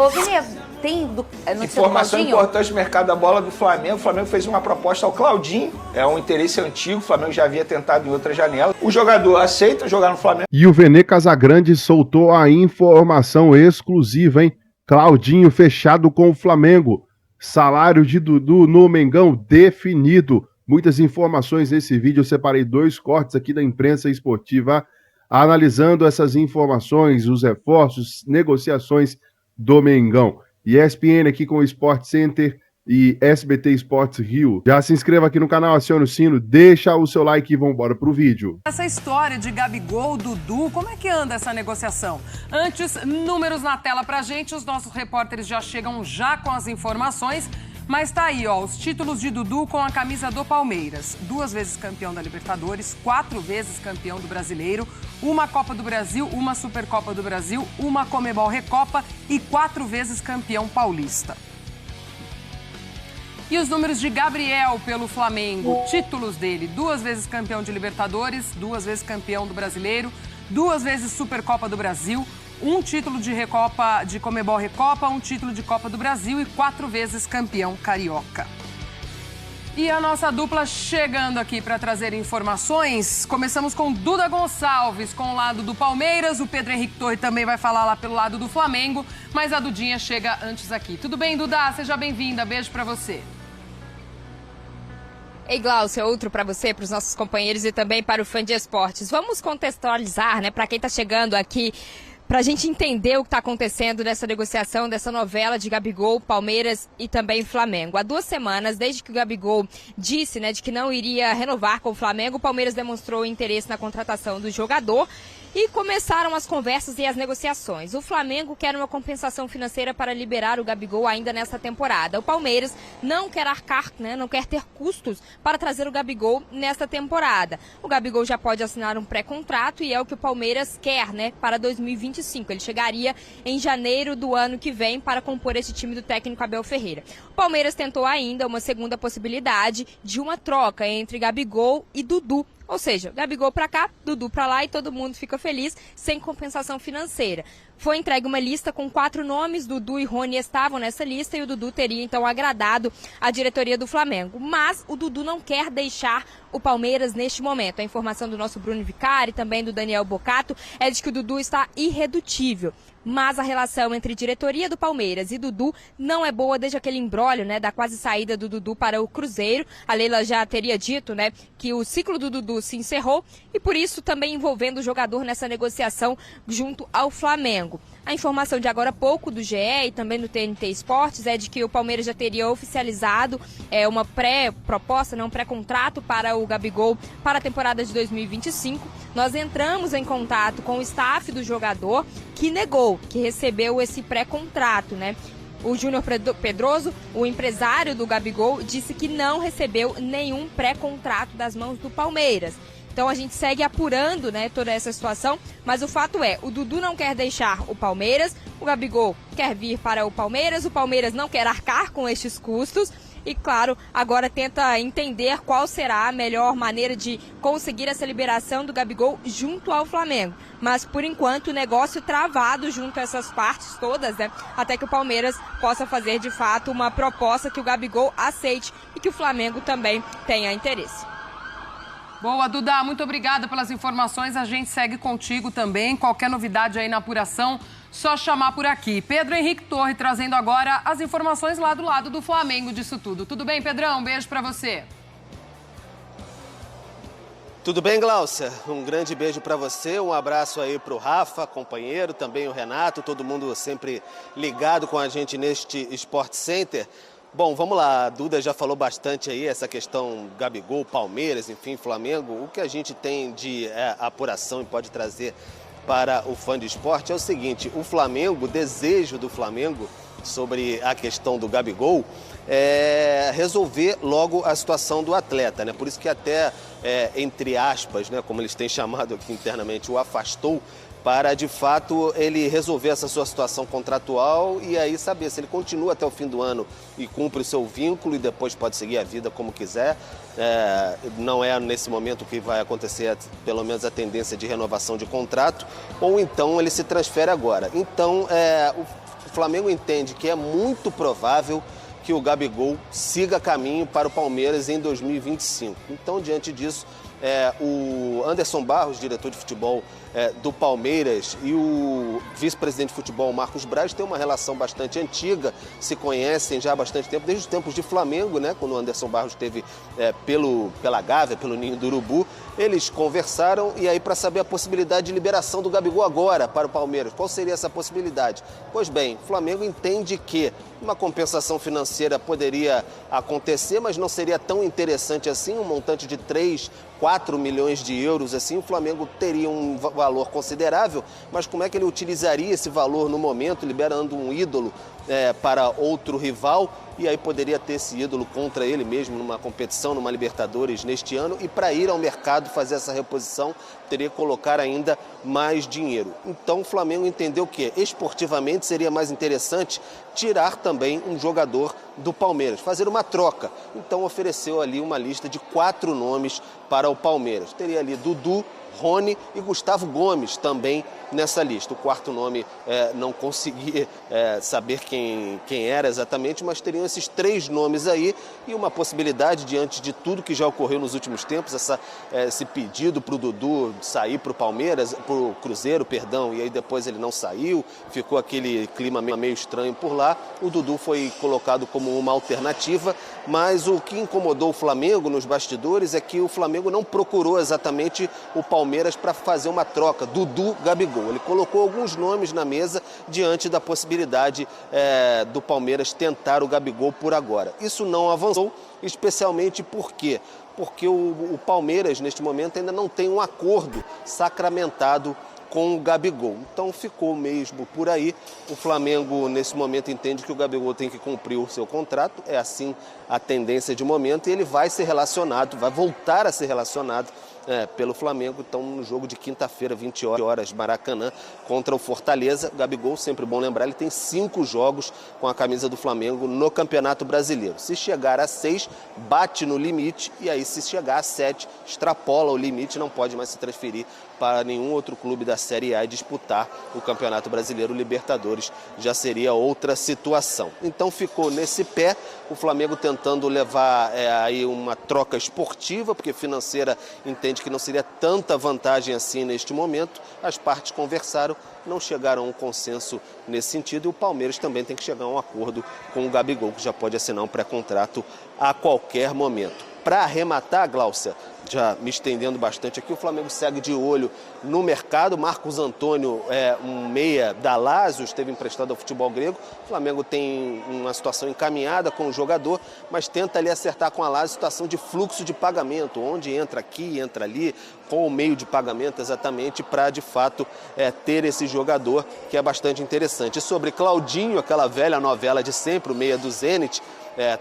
Ô, Vini, tem notícia Informação do Claudinho? importante do mercado da bola do Flamengo. O Flamengo fez uma proposta ao Claudinho. É um interesse antigo. O Flamengo já havia tentado em outra janela. O jogador aceita jogar no Flamengo. E o Vene Casagrande soltou a informação exclusiva, hein? Claudinho fechado com o Flamengo. Salário de Dudu no Mengão definido. Muitas informações nesse vídeo. Eu separei 2 cortes aqui da imprensa esportiva analisando essas informações, os reforços, negociações do Mengão. ESPN aqui com o Sport Center e SBT Esportes Rio. Já se inscreva aqui no canal, acione o sino, deixa o seu like e vambora pro vídeo. Essa história de Gabigol, Dudu, como é que anda essa negociação? Antes, números na tela pra gente, os nossos repórteres já chegam já com as informações. Mas tá aí, ó, os títulos de Dudu com a camisa do Palmeiras. 2 vezes campeão da Libertadores, 4 vezes campeão do Brasileiro, uma Copa do Brasil, uma Supercopa do Brasil, uma Comebol Recopa e 4 vezes campeão paulista. E os números de Gabriel pelo Flamengo, títulos dele, 2 vezes campeão de Libertadores, 2 vezes campeão do Brasileiro, 2 vezes Supercopa do Brasil, um título de Recopa, de Comebol Recopa, um título de Copa do Brasil e 4 vezes campeão carioca. E a nossa dupla chegando aqui para trazer informações. Começamos com Duda Gonçalves, com o lado do Palmeiras. O Pedro Henrique Torre também vai falar lá pelo lado do Flamengo, mas a Dudinha chega antes aqui. Tudo bem, Duda? Seja bem-vinda. Beijo para você. Ei, Glaucia, outro para você, para os nossos companheiros e também para o fã de esportes. Vamos contextualizar, né, para quem está chegando aqui, para a gente entender o que está acontecendo nessa negociação, dessa novela de Gabigol, Palmeiras e também Flamengo. Há 2 semanas, desde que o Gabigol disse, né, de que não iria renovar com o Flamengo, o Palmeiras demonstrou interesse na contratação do jogador e começaram as conversas e as negociações. O Flamengo quer uma compensação financeira para liberar o Gabigol ainda nesta temporada. O Palmeiras não quer arcar, né, não quer ter custos para trazer o Gabigol nesta temporada. O Gabigol já pode assinar um pré-contrato e é o que o Palmeiras quer, né, para 2025. Ele chegaria em janeiro do ano que vem para compor esse time do técnico Abel Ferreira. O Palmeiras tentou ainda uma segunda possibilidade de uma troca entre Gabigol e Dudu. Ou seja, Gabigol para cá, Dudu para lá e todo mundo fica feliz, sem compensação financeira. Foi entregue uma lista com 4 nomes, Dudu e Rony estavam nessa lista e o Dudu teria então agradado a diretoria do Flamengo. Mas o Dudu não quer deixar o Palmeiras neste momento. A informação do nosso Bruno Vicari e também do Daniel Bocato é de que o Dudu está irredutível. Mas a relação entre diretoria do Palmeiras e Dudu não é boa desde aquele imbróglio, né, da quase saída do Dudu para o Cruzeiro. A Leila já teria dito, né, que o ciclo do Dudu se encerrou e por isso também envolvendo o jogador nessa negociação junto ao Flamengo. A informação de agora há pouco do GE e também do TNT Esportes é de que o Palmeiras já teria oficializado uma pré-proposta, um pré-contrato para o Gabigol para a temporada de 2025. Nós entramos em contato com o staff do jogador que negou, que recebeu esse pré-contrato, né? O Júnior Pedroso, o empresário do Gabigol, disse que não recebeu nenhum pré-contrato das mãos do Palmeiras. Então a gente segue apurando, né, toda essa situação, mas o fato é, o Dudu não quer deixar o Palmeiras, o Gabigol quer vir para o Palmeiras não quer arcar com estes custos e, claro, agora tenta entender qual será a melhor maneira de conseguir essa liberação do Gabigol junto ao Flamengo. Mas, por enquanto, o negócio travado junto a essas partes todas, né, até que o Palmeiras possa fazer, de fato, uma proposta que o Gabigol aceite e que o Flamengo também tenha interesse. Boa, Duda, muito obrigada pelas informações. A gente segue contigo também. Qualquer novidade aí na apuração, só chamar por aqui. Pedro Henrique Torre trazendo agora as informações lá do lado do Flamengo disso tudo. Tudo bem, Pedrão? Um beijo pra você. Tudo bem, Glaucia? Um grande beijo para você, um abraço aí para o Rafa, companheiro, também o Renato, todo mundo sempre ligado com a gente neste Sport Center. Bom, vamos lá, a Duda já falou bastante aí, essa questão Gabigol, Palmeiras, enfim, Flamengo. O que a gente tem de apuração e pode trazer para o fã de esporte é o seguinte, o Flamengo, o desejo do Flamengo sobre a questão do Gabigol é resolver logo a situação do atleta, né? Por isso que até, entre aspas, né, como eles têm chamado aqui internamente, o afastou, para, de fato, ele resolver essa sua situação contratual e aí saber se ele continua até o fim do ano e cumpre o seu vínculo e depois pode seguir a vida como quiser. Não é nesse momento que vai acontecer, pelo menos, a tendência de renovação de contrato, ou então ele se transfere agora. Então, O Flamengo entende que é muito provável que o Gabigol siga caminho para o Palmeiras em 2025. Então, diante disso, o Anderson Barros, diretor de futebol do Palmeiras, e o vice-presidente de futebol, Marcos Braz, têm uma relação bastante antiga, se conhecem já há bastante tempo, desde os tempos de Flamengo, né, quando o Anderson Barros esteve pela Gávea, pelo Ninho do Urubu. Eles conversaram e aí para saber a possibilidade de liberação do Gabigol agora para o Palmeiras. Qual seria essa possibilidade? Pois bem, o Flamengo entende que uma compensação financeira poderia acontecer, mas não seria tão interessante assim, um montante de 3, 4 milhões de euros, assim, o Flamengo teria um valor considerável, mas como é que ele utilizaria esse valor no momento, liberando um ídolo para outro rival, e aí poderia ter esse ídolo contra ele mesmo numa competição, numa Libertadores neste ano, e para ir ao mercado fazer essa reposição, teria que colocar ainda mais dinheiro. Então o Flamengo entendeu que esportivamente seria mais interessante tirar também um jogador do Palmeiras, fazer uma troca. Então ofereceu ali uma lista de 4 nomes para o Palmeiras. Teria ali Dudu, Rony e Gustavo Gomes também nessa lista. O quarto nome não consegui saber quem era exatamente, mas teriam esses 3 nomes aí e uma possibilidade, diante de tudo que já ocorreu nos últimos tempos, esse pedido para o Dudu sair para o Palmeiras, para o Cruzeiro, perdão, e aí depois ele não saiu, ficou aquele clima meio estranho por lá. O Dudu foi colocado como uma alternativa, mas o que incomodou o Flamengo nos bastidores é que o Flamengo não procurou exatamente o Palmeiras para fazer uma troca, Dudu-Gabigol. Ele colocou alguns nomes na mesa diante da possibilidade do Palmeiras tentar o Gabigol por agora. Isso não avançou, especialmente porque o Palmeiras, neste momento, ainda não tem um acordo sacramentado com o Gabigol. Então ficou mesmo por aí. O Flamengo, nesse momento, entende que o Gabigol tem que cumprir o seu contrato. É assim a tendência de momento. E ele vai ser relacionado, vai voltar a ser relacionado pelo Flamengo. Então, no jogo de quinta-feira, 20 horas, Maracanã, contra o Fortaleza. Gabigol, sempre bom lembrar, ele tem 5 jogos com a camisa do Flamengo no Campeonato Brasileiro. Se chegar a 6, bate no limite. E aí, se chegar a 7, extrapola o limite, não pode mais se transferir para nenhum outro clube da Série A e disputar o Campeonato Brasileiro. Libertadores já seria outra situação. Então ficou nesse pé, o Flamengo tentando levar aí uma troca esportiva, porque financeira entende que não seria tanta vantagem assim neste momento. As partes conversaram, não chegaram a um consenso nesse sentido, e o Palmeiras também tem que chegar a um acordo com o Gabigol, que já pode assinar um pré-contrato a qualquer momento. Para arrematar, Gláucia, já me estendendo bastante aqui, o Flamengo segue de olho no mercado. Marcos Antônio um meia da Lazio, esteve emprestado ao futebol grego. O Flamengo tem uma situação encaminhada com o jogador, mas tenta ali acertar com a Lazio situação de fluxo de pagamento, onde entra aqui, entra ali, qual o meio de pagamento exatamente para, de fato, ter esse jogador, que é bastante interessante. E sobre Claudinho, aquela velha novela de sempre, o meia do Zenit,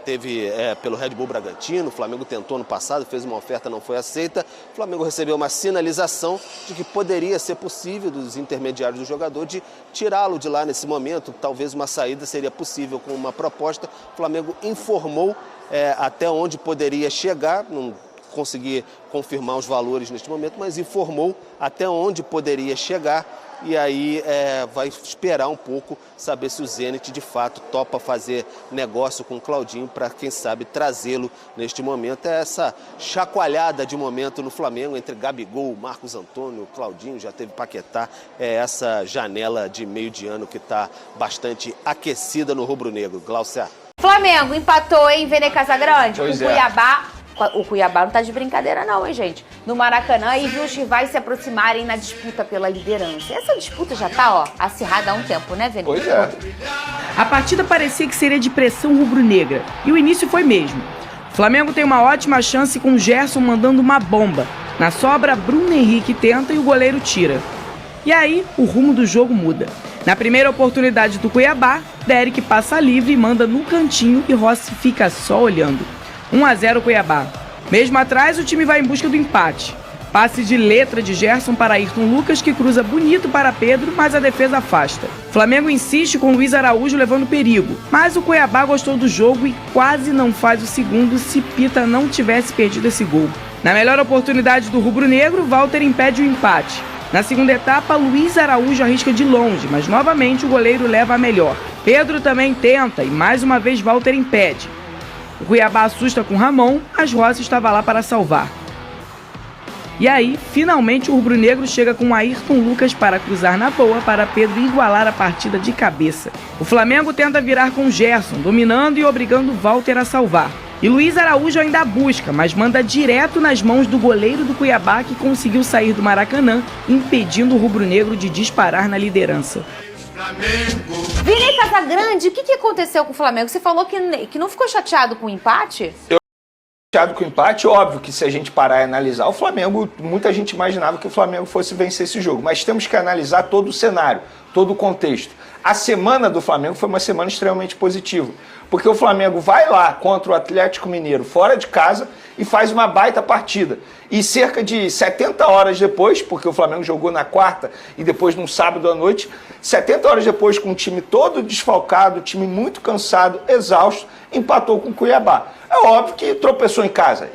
teve pelo Red Bull Bragantino, o Flamengo tentou no passado, fez uma oferta, não foi aceita. O Flamengo recebeu uma sinalização de que poderia ser possível, dos intermediários do jogador, de tirá-lo de lá nesse momento. Talvez uma saída seria possível com uma proposta. O Flamengo informou até onde poderia chegar, não consegui confirmar os valores neste momento, mas informou até onde poderia chegar. E aí vai esperar um pouco, saber se o Zenit de fato topa fazer negócio com o Claudinho para, quem sabe, trazê-lo neste momento. É essa chacoalhada de momento no Flamengo entre Gabigol, Marcos Antônio, Claudinho, já teve Paquetá. É essa janela de meio de ano que está bastante aquecida no rubro-negro. Gláucia. Flamengo empatou em Vene Casagrande com Pois o é. Cuiabá. O Cuiabá não tá de brincadeira não, hein, gente? No Maracanã, e viu os rivais se aproximarem na disputa pela liderança. Essa disputa já tá, acirrada há um tempo, né, Vene? Pois é. A partida parecia que seria de pressão rubro-negra, e o início foi mesmo. O Flamengo tem uma ótima chance com o Gerson mandando uma bomba. Na sobra, Bruno Henrique tenta e o goleiro tira. E aí, o rumo do jogo muda. Na primeira oportunidade do Cuiabá, Derek passa livre e manda no cantinho e Rossi fica só olhando. 1-0 Cuiabá. Mesmo atrás, o time vai em busca do empate. Passe de letra de Gerson para Ayrton Lucas, que cruza bonito para Pedro, mas a defesa afasta. Flamengo insiste com Luiz Araújo levando perigo, mas o Cuiabá gostou do jogo e quase não faz o segundo se Pita não tivesse perdido esse gol. Na melhor oportunidade do rubro-negro, Walter impede o empate. Na segunda etapa, Luiz Araújo arrisca de longe, mas novamente o goleiro leva a melhor. Pedro também tenta e mais uma vez Walter impede. O Cuiabá assusta com Ramon, mas Rossi estava lá para salvar. E aí, finalmente o rubro-negro chega com Ayrton Lucas para cruzar na boa para Pedro igualar a partida de cabeça. O Flamengo tenta virar com Gerson, dominando e obrigando Walter a salvar. E Luiz Araújo ainda busca, mas manda direto nas mãos do goleiro do Cuiabá, que conseguiu sair do Maracanã, impedindo o rubro-negro de disparar na liderança. Vini Casagrande, o que aconteceu com o Flamengo? Você falou que não ficou chateado com o empate? Chateado com o empate, óbvio que se a gente parar e analisar o Flamengo, muita gente imaginava que o Flamengo fosse vencer esse jogo, mas temos que analisar todo o cenário, todo o contexto. A semana do Flamengo foi uma semana extremamente positiva, porque o Flamengo vai lá contra o Atlético Mineiro fora de casa e faz uma baita partida. E cerca de 70 horas depois, porque o Flamengo jogou na quarta e depois no sábado à noite, 70 horas depois, com o time todo desfalcado, time muito cansado, exausto, empatou com o Cuiabá. É óbvio que tropeçou em casa.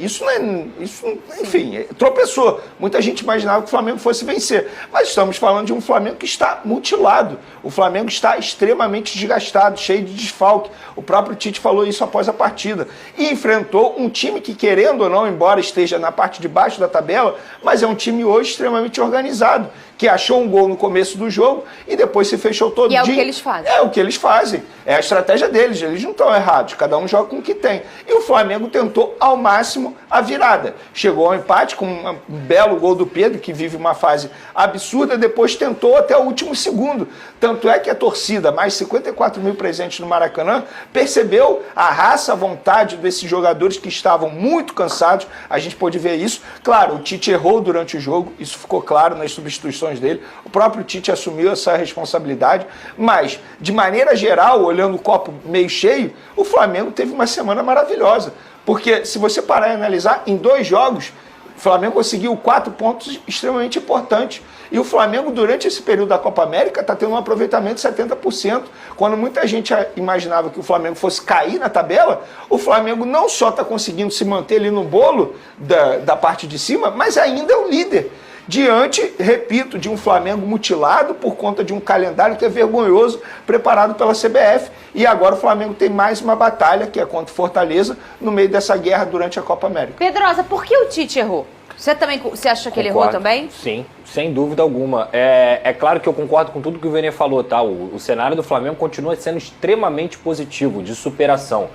Enfim, tropeçou. Muita gente imaginava que o Flamengo fosse vencer. Mas estamos falando de um Flamengo que está mutilado. O Flamengo está extremamente desgastado, cheio de desfalque. O próprio Tite falou isso após a partida. E enfrentou um time que, querendo ou não, embora esteja na parte de baixo da tabela, mas é um time hoje extremamente organizado, que achou um gol no começo do jogo e depois se fechou todo dia. E é o que eles fazem. É o que eles fazem. É a estratégia deles. Eles não estão errados. Cada um joga com o que tem. E o Flamengo tentou ao máximo a virada. Chegou ao empate com um belo gol do Pedro, que vive uma fase absurda, depois tentou até o último segundo. Tanto é que a torcida, mais 54 mil presentes no Maracanã, percebeu a raça, a vontade desses jogadores que estavam muito cansados. A gente pôde ver isso. Claro, o Tite errou durante o jogo, isso ficou claro nas substituições dele. O próprio Tite assumiu essa responsabilidade, mas, de maneira geral, olhando o copo meio cheio, o Flamengo teve uma semana maravilhosa. Porque, se você parar e analisar, em 2 jogos, o Flamengo conseguiu 4 pontos extremamente importantes. E o Flamengo, durante esse período da Copa América, está tendo um aproveitamento de 70%. Quando muita gente imaginava que o Flamengo fosse cair na tabela, o Flamengo não só está conseguindo se manter ali no bolo da parte de cima, mas ainda é o líder. Diante, repito, de um Flamengo mutilado por conta de um calendário que é vergonhoso, preparado pela CBF. E agora o Flamengo tem mais uma batalha, que é contra o Fortaleza, no meio dessa guerra durante a Copa América. Pedrosa, por que o Tite errou? Você acha que ele errou também? Sim, sem dúvida alguma. É claro que eu concordo com tudo que o Vene falou, tá? O cenário do Flamengo continua sendo extremamente positivo, de superação.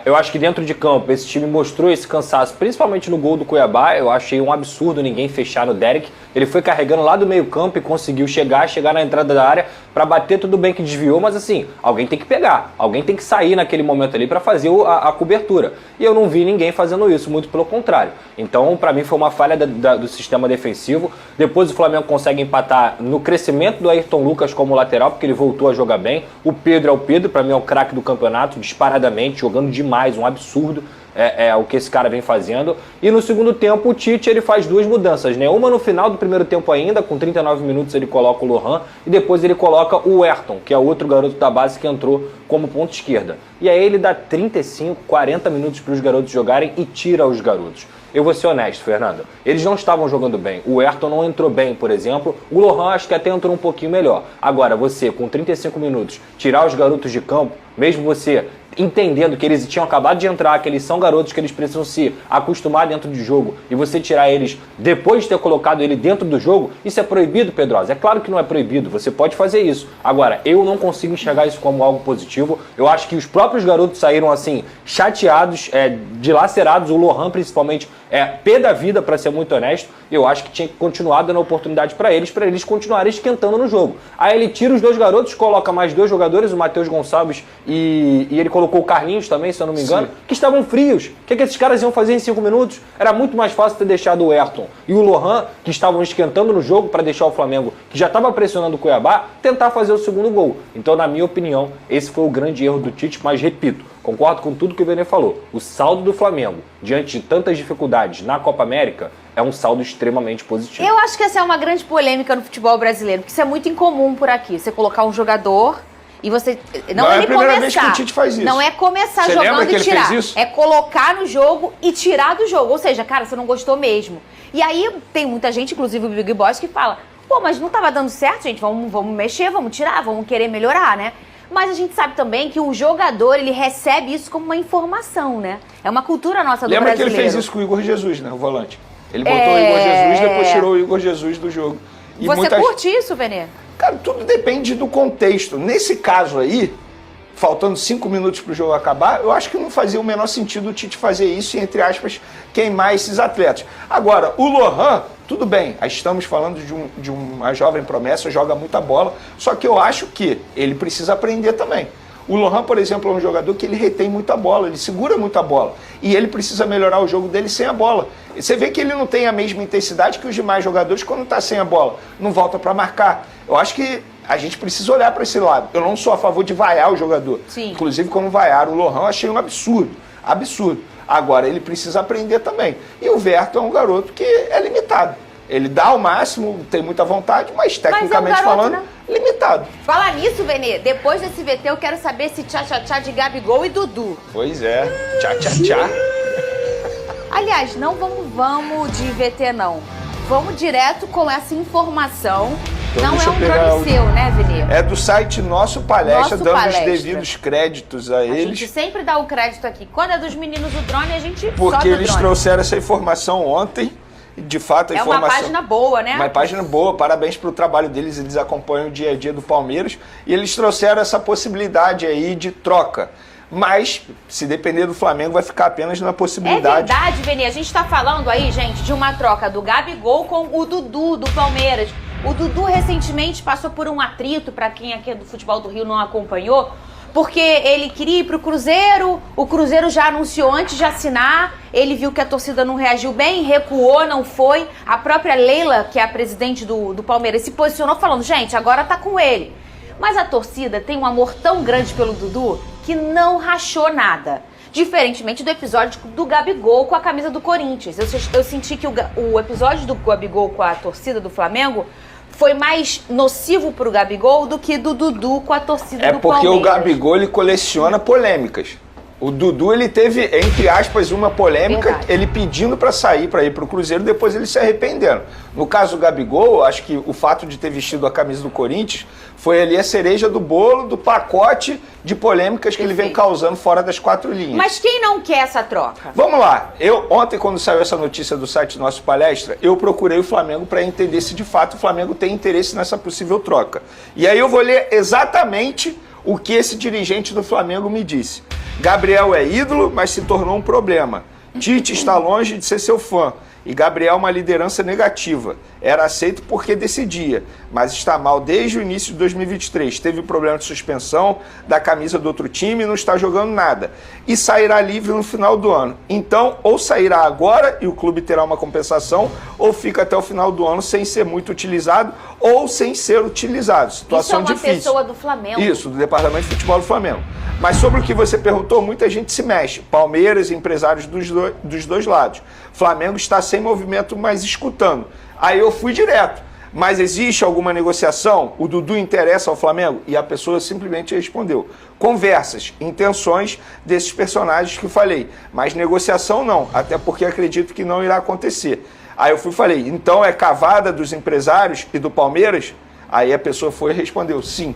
Eu acho que dentro de campo esse time mostrou esse cansaço, principalmente no gol do Cuiabá. Eu achei um absurdo ninguém fechar no Derek. Ele foi carregando lá do meio campo e conseguiu chegar na entrada da área para bater. Tudo bem que desviou, mas assim, alguém tem que pegar, alguém tem que sair naquele momento ali para fazer a cobertura. E eu não vi ninguém fazendo isso, muito pelo contrário. Então, para mim, foi uma falha do sistema defensivo. Depois o Flamengo consegue empatar no crescimento do Ayrton Lucas como lateral, porque ele voltou a jogar bem. O Pedro é o Pedro, para mim é o craque do campeonato, disparadamente, jogando demais, um absurdo o que esse cara vem fazendo. E no segundo tempo o Tite ele faz 2 mudanças, né? Uma no final do primeiro tempo ainda, com 39 minutos ele coloca o Lohan e depois ele coloca o Ayrton, que é outro garoto da base que entrou como ponta esquerda. E aí ele dá 35, 40 minutos para os garotos jogarem e tira os garotos. Eu vou ser honesto, Fernando, eles não estavam jogando bem. O Ayrton não entrou bem, por exemplo. O Lohan acho que até entrou um pouquinho melhor. Agora, você, com 35 minutos, tirar os garotos de campo, mesmo você entendendo que eles tinham acabado de entrar, que eles são garotos, que eles precisam se acostumar dentro de jogo, e você tirar eles depois de ter colocado ele dentro do jogo, isso é proibido, Pedrosa? É claro que não é proibido, você pode fazer isso. Agora, eu não consigo enxergar isso como algo positivo. Eu acho que os próprios garotos saíram assim, chateados, dilacerados, o Lohan principalmente, pé da vida, para ser muito honesto. Eu acho que tinha que continuar dando oportunidade para eles continuarem esquentando no jogo. Aí ele tira os 2 garotos, coloca mais 2 jogadores, o Matheus Gonçalves e ele colocou o Carlinhos também, se eu não me engano, que estavam frios. O que esses caras iam fazer em 5 minutos? Era muito mais fácil ter deixado o Ayrton e o Lohan, que estavam esquentando no jogo para deixar o Flamengo, que já estava pressionando o Cuiabá, tentar fazer o segundo gol. Então, na minha opinião, esse foi o grande erro do Tite, mas repito, concordo com tudo que o Vene falou. O saldo do Flamengo, diante de tantas dificuldades na Copa América, é um saldo extremamente positivo. Eu acho que essa é uma grande polêmica no futebol brasileiro, porque isso é muito incomum por aqui. Você colocar um jogador e você... Não é a primeira vez que o Tite faz isso. Não é começar você jogando que e tirar. Fez isso? É colocar no jogo e tirar do jogo. Ou seja, cara, você não gostou mesmo. E aí tem muita gente, inclusive o Big Boss, que fala... Pô, mas não tava dando certo, gente, vamos mexer, vamos tirar, vamos querer melhorar, né? Mas a gente sabe também que o jogador, ele recebe isso como uma informação, né? É uma cultura nossa do Lembra brasileiro. que ele fez isso com o Igor Jesus, né? O volante. Ele botou o Igor Jesus, depois tirou o Igor Jesus do jogo. E Você curte isso, Venê? Cara, tudo depende do contexto. Nesse caso aí, faltando 5 minutos para o jogo acabar, eu acho que não fazia o menor sentido o Tite fazer isso e, entre aspas, queimar esses atletas. Agora, o Lohan, tudo bem, estamos falando de uma jovem promessa, joga muita bola, só que eu acho que ele precisa aprender também. O Lohan, por exemplo, é um jogador que ele retém muita bola, ele segura muita bola. E ele precisa melhorar o jogo dele sem a bola. Você vê que ele não tem a mesma intensidade que os demais jogadores quando está sem a bola. Não volta para marcar. Eu acho que a gente precisa olhar para esse lado. Eu não sou a favor de vaiar o jogador. Sim. Inclusive, quando vaiaram o Lohan, eu achei um absurdo. Absurdo. Agora, ele precisa aprender também. E o Verto é um garoto que é limitado. Ele dá o máximo, tem muita vontade, mas tecnicamente falando, né? Limitado. Falar nisso, Venê, depois desse VT eu quero saber se tchá-tchá-tchá de Gabigol e Dudu. Pois é, tchá-tchá-tchá. Aliás, não vamos de VT, não. Vamos direto com essa informação. Então, não é deixa um eu pegar drone seu, né, Venê? É do site Nosso Palestra, Nosso dando Palestra. os devidos créditos a A eles. gente sempre dá o crédito aqui. Quando é dos meninos do drone, a gente sobe Porque o eles drone. trouxeram essa informação ontem. De fato, a É informação... uma página boa, né? Uma página boa, parabéns pelo trabalho deles, eles acompanham o dia a dia do Palmeiras e eles trouxeram essa possibilidade aí de troca. Mas, se depender do Flamengo, vai ficar apenas na É possibilidade. verdade, Venê. A gente tá falando aí, gente, de uma troca do Gabigol com o Dudu, do Palmeiras. O Dudu recentemente passou por um atrito, pra quem aqui é do futebol do Rio não acompanhou, porque ele queria ir pro Cruzeiro, o Cruzeiro já anunciou antes de assinar, ele viu que a torcida não reagiu bem, recuou, não foi. A própria Leila, que é a presidente do Palmeiras, se posicionou falando, gente, agora tá com ele. Mas a torcida tem um amor tão grande pelo Dudu que não rachou nada. Diferentemente do episódio do Gabigol com a camisa do Corinthians. Eu senti que o episódio do Gabigol com a torcida do Flamengo foi mais nocivo pro Gabigol do que do Dudu com a torcida do Palmeiras. É porque o Gabigol, ele coleciona polêmicas. O Dudu, ele teve, entre aspas, uma polêmica, Verdade. ele pedindo para sair, para ir pro Cruzeiro, depois ele se arrependendo. No caso do Gabigol, acho que o fato de ter vestido a camisa do Corinthians foi ali a cereja do bolo, do pacote de polêmicas que ele vem causando fora das 4 linhas. Mas quem não quer essa troca? Vamos lá. Ontem, quando saiu essa notícia do site Nosso Palestra, eu procurei o Flamengo para entender se de fato o Flamengo tem interesse nessa possível troca. E aí eu vou ler exatamente o que esse dirigente do Flamengo me disse. Gabriel é ídolo, mas se tornou um problema. Tite está longe de ser seu fã. E Gabriel uma liderança negativa. Era aceito porque decidia, mas está mal desde o início de 2023. Teve problema de suspensão da camisa do outro time e não está jogando nada. E sairá livre no final do ano. Então, ou sairá agora e o clube terá uma compensação, ou fica até o final do ano sem ser muito utilizado ou sem ser utilizado. Situação Isso é uma difícil. pessoa do Flamengo. Isso, do Departamento de Futebol do Flamengo. Mas sobre o que você perguntou, muita gente se mexe. Palmeiras, empresários dos dois lados. Flamengo está sem movimento, mas escutando. Aí eu fui direto. Mas existe alguma negociação? O Dudu interessa ao Flamengo? E a pessoa simplesmente respondeu. Conversas, intenções desses personagens que eu falei. Mas negociação não, até porque acredito que não irá acontecer. Aí eu falei, então é cavada dos empresários e do Palmeiras? Aí a pessoa foi e respondeu, sim.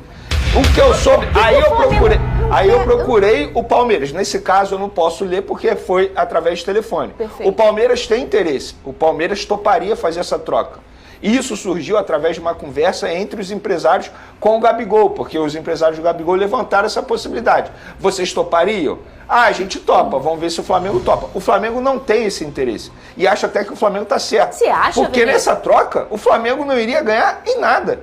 O que eu soube, aí eu procurei o Palmeiras. Nesse caso eu não posso ler porque foi através de telefone. Perfeito. O Palmeiras tem interesse. O Palmeiras toparia fazer essa troca. Isso surgiu através de uma conversa entre os empresários com o Gabigol, porque os empresários do Gabigol levantaram essa possibilidade. Vocês topariam? Ah, a gente topa, vamos ver se o Flamengo topa. O Flamengo não tem esse interesse. E acho até que o Flamengo está certo. Você acha, porque Venê? nessa troca, o Flamengo não iria ganhar em nada.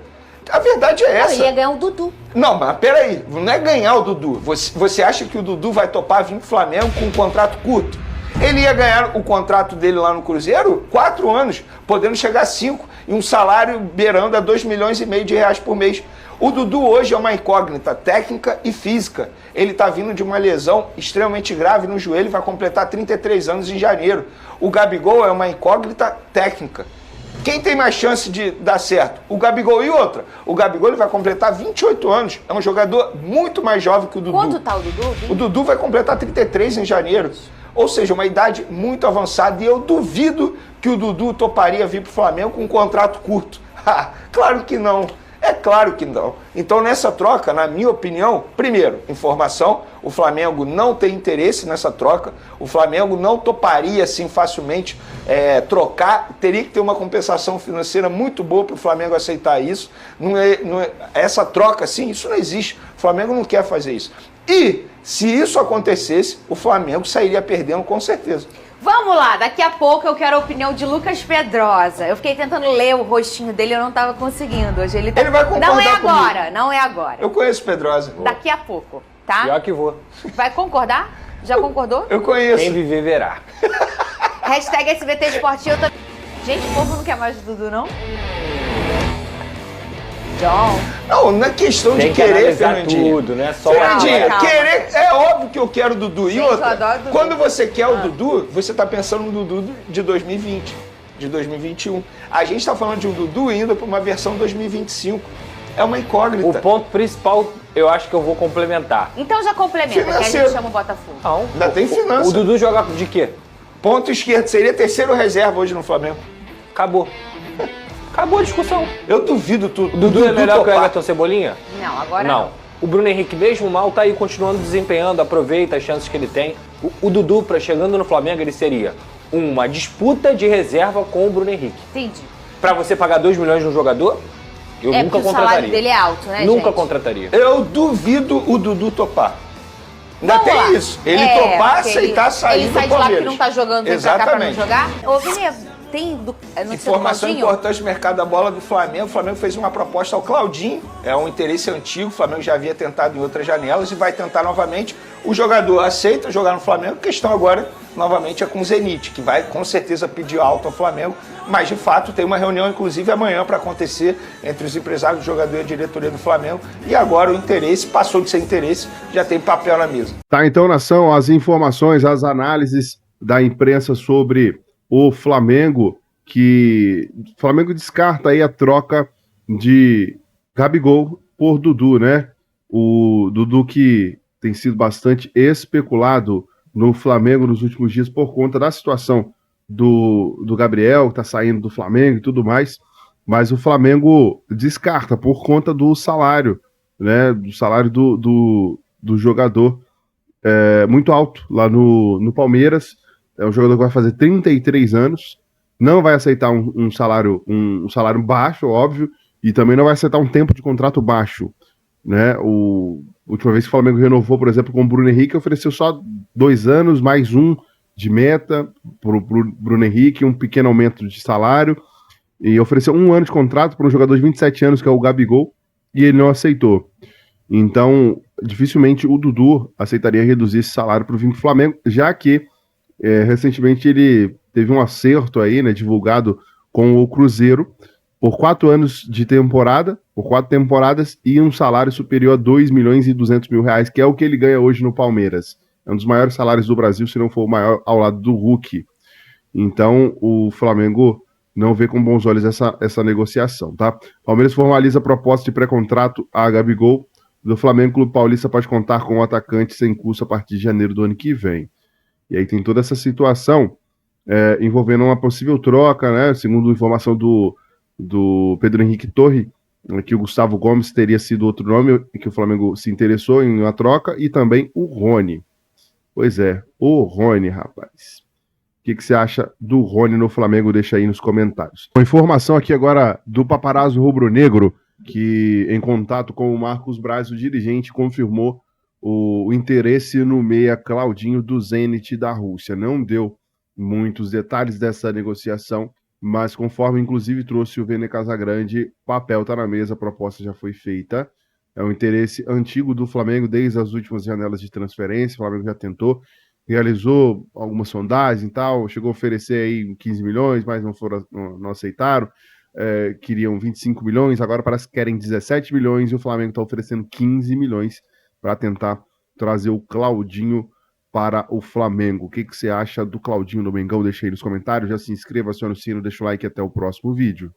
A verdade é essa. Não, ia ganhar o Dudu. Não, mas peraí, não é ganhar o Dudu. Você acha que o Dudu vai topar vir pro Flamengo com um contrato curto? Ele ia ganhar o contrato dele lá no Cruzeiro 4 anos, podendo chegar a 5, e um salário beirando a 2,5 milhões de reais por mês. O Dudu hoje é uma incógnita técnica e física. Ele está vindo de uma lesão extremamente grave no joelho e vai completar 33 anos em janeiro. O Gabigol é uma incógnita técnica. Quem tem mais chance de dar certo? O Gabigol e outra. O Gabigol ele vai completar 28 anos. É um jogador muito mais jovem que o Dudu. Quanto tá o Dudu? O Dudu vai completar 33 em janeiro. Ou seja, uma idade muito avançada. E eu duvido que o Dudu toparia vir pro Flamengo com um contrato curto. Claro que não. É claro que não. Então, nessa troca, na minha opinião, primeiro, informação, o Flamengo não tem interesse nessa troca, o Flamengo não toparia assim facilmente trocar, teria que ter uma compensação financeira muito boa para o Flamengo aceitar isso. Essa troca, assim, isso não existe. O Flamengo não quer fazer isso. E, se isso acontecesse, o Flamengo sairia perdendo com certeza. Vamos lá, daqui a pouco eu quero a opinião de Lucas Pedrosa. Eu fiquei tentando ler o rostinho dele, eu não tava conseguindo. Hoje ele vai concordar Não é agora, comigo. não é agora. Eu conheço Pedrosa. Daqui a pouco, tá? Pior que vou. Vai concordar? Já concordou? Eu conheço. Quem viver verá. Hashtag SBT Esportivo. Gente, o povo não quer mais do Dudu, não? John. Não, não é questão Tem de que querer, analisar Fernandinho. tudo, né? Só Fernandinho, calma. querer, é óbvio que eu quero o Dudu. E Gente, eu outra, adoro o Dudu. quando você quer o Dudu, você tá pensando no Dudu de 2020, de 2021. A gente tá falando de um Dudu indo para uma versão 2025. É uma incógnita. O ponto principal, eu acho que eu vou complementar. Então já complementa, que a Financeiro. gente chama o Botafogo. Não. Ainda tem finança. O Dudu joga de quê? Ponto esquerdo, seria terceiro reserva hoje no Flamengo. Acabou. Acabou a discussão. Eu duvido tudo. O Dudu é melhor que o topar. Everton Cebolinha? Não, agora Não. O Bruno Henrique, mesmo mal, tá aí continuando desempenhando, aproveita as chances que ele tem. O Dudu, chegando no Flamengo, ele seria uma disputa de reserva com o Bruno Henrique. Entendi. Pra você pagar 2 milhões num jogador, eu nunca porque o contrataria. salário dele é alto, né, Nunca gente? contrataria. Eu duvido o Dudu topar. Ainda Vamos tem lá. isso. Ele topar, porque aceitar sair ele sai do de lá porque Palmeiras. não tá jogando, vem pra cá pra não Exatamente. jogar. Ô, Vini, tem notícia Informação do Claudinho? importante no mercado da bola do Flamengo. O Flamengo fez uma proposta ao Claudinho. É um interesse antigo. O Flamengo já havia tentado em outras janelas e vai tentar novamente. O jogador aceita jogar no Flamengo. A questão agora, novamente, é com o Zenit, que vai com certeza pedir alto ao Flamengo. Mas, de fato, tem uma reunião, inclusive, amanhã para acontecer entre os empresários, o jogador e a diretoria do Flamengo. E agora o interesse passou de ser interesse, já tem papel na mesa. Tá, então, nação, as informações, as análises da imprensa sobre o Flamengo, que o Flamengo descarta aí a troca de Gabigol por Dudu, né? O Dudu que tem sido bastante especulado no Flamengo nos últimos dias por conta da situação do Gabriel, que tá saindo do Flamengo e tudo mais, mas o Flamengo descarta por conta do salário, né? Do salário do jogador muito alto lá no Palmeiras. É um jogador que vai fazer 33 anos, não vai aceitar um salário baixo, óbvio, e também não vai aceitar um tempo de contrato baixo, né? A última vez que o Flamengo renovou, por exemplo, com o Bruno Henrique, ofereceu só 2 anos, mais um de meta para o Bruno Henrique, um pequeno aumento de salário, e ofereceu 1 ano de contrato para um jogador de 27 anos, que é o Gabigol, e ele não aceitou. Então, dificilmente o Dudu aceitaria reduzir esse salário para o Flamengo, já que recentemente ele teve um acerto aí, né, divulgado com o Cruzeiro por 4 anos de temporada, por 4 temporadas e um salário superior a 2 milhões e 200 mil reais, que é o que ele ganha hoje no Palmeiras. É um dos maiores salários do Brasil, se não for o maior ao lado do Hulk. Então o Flamengo não vê com bons olhos essa negociação, tá? Palmeiras formaliza a proposta de pré-contrato a Gabigol do Flamengo. O Clube Paulista pode contar com o atacante sem custo a partir de janeiro do ano que vem. E aí tem toda essa situação envolvendo uma possível troca, né? Segundo informação do Pedro Henrique Torre, que o Gustavo Gomes teria sido outro nome, que o Flamengo se interessou em uma troca, e também o Rony. Pois é, o Rony, rapaz. O que você acha do Rony no Flamengo? Deixa aí nos comentários. Uma informação aqui agora do paparazzo rubro-negro, que em contato com o Marcos Braz, o dirigente, confirmou o interesse no meia Claudinho do Zenit da Rússia. Não deu muitos detalhes dessa negociação, mas conforme inclusive trouxe o Vene Casagrande, o papel está na mesa, a proposta já foi feita. É um interesse antigo do Flamengo desde as últimas janelas de transferência. O Flamengo já tentou, realizou algumas sondagens e tal, chegou a oferecer aí 15 milhões, mas não aceitaram. Queriam 25 milhões, agora parece que querem 17 milhões e o Flamengo está oferecendo 15 milhões para tentar trazer o Claudinho para o Flamengo. O que você acha do Claudinho do Mengão? Deixa aí nos comentários, já se inscreva, acione o sino, deixa o like e até o próximo vídeo.